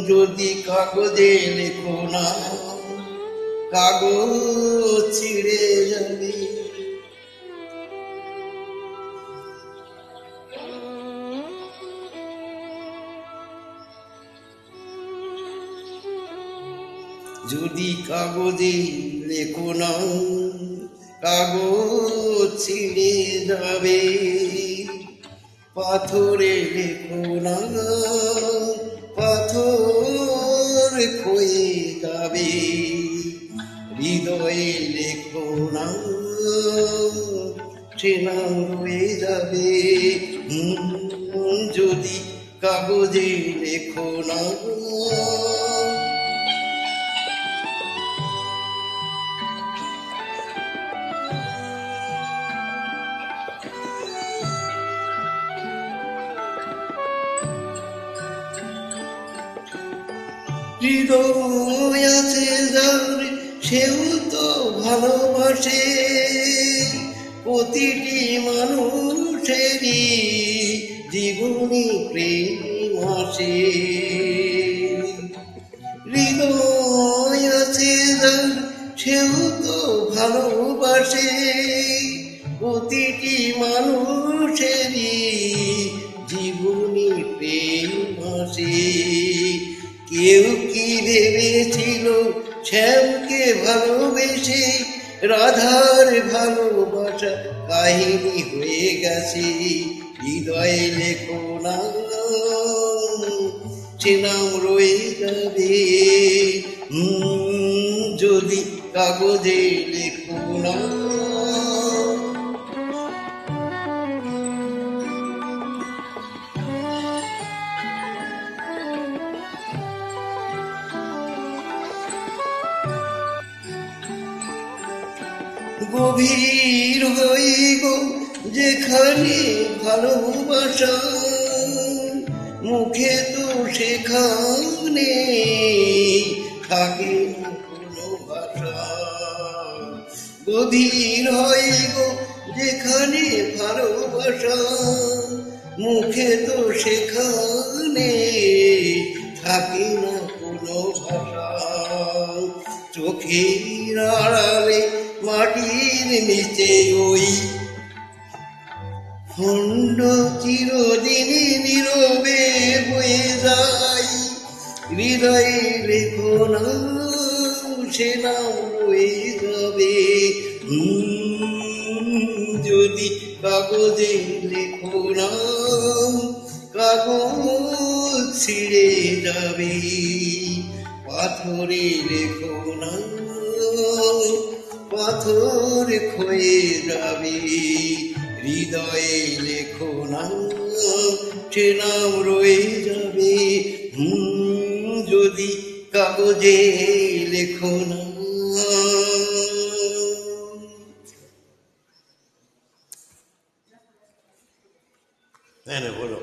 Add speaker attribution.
Speaker 1: যদি কাগজে লেখো না, কাগজ ছিঁড়ে যাবে। যদি কাগজে লেখো না, কাগজ ছিঁড়ে যাবে। পাথরে লেখো না, পাথর ক্ষয়ে যাবে। হৃদয়ে লেখো না, সে নাম রয়ে যাবে। যদি কাগজে লেখো না, হৃদয় আছে যার, সেও তো ভালোবাসে। প্রতিটি মানুষেরই জীবনী প্রেম আসে। হৃদয় আছে যার, সেও তো ভালোবাসে। প্রতিটি মানুষেরই জীবনী প্রেম আসে। কেউ কি ভেবেছিল শ্যামকে ভালোবেসে রাধার ভালোবাসা কাহিনী হয়ে গেছে। হৃদয়ে লেখো না, সে নাম রয়ে যাবে। যদি কাগজে লেখো না। গভীর হই গো যেখানে ভালোবাসা, মুখে তো সেখানে থাকে না কোনো ভাষা। গভীর হই গো যেখানে ভালোবাসা, মুখে তো সেখানে থাকে না কোনো ভাষা। চোখের আড়ালে মাটির নিচে ওই খণ্ড চিরদিনই নীরবে বয়ে যায়। হৃদয়ে লেখো না, সে নাম রয়ে যাবে। যদি কাগজে লেখো না, কাগজ ছিঁড়ে যাবে। পাথরে লেখো না, পাথর ক্ষয়ে যাবে। হৃদয়ে লেখো না, সে নাম রয়ে যাবে। যদি কাগজে লেখো না। হ্যাঁ বলো।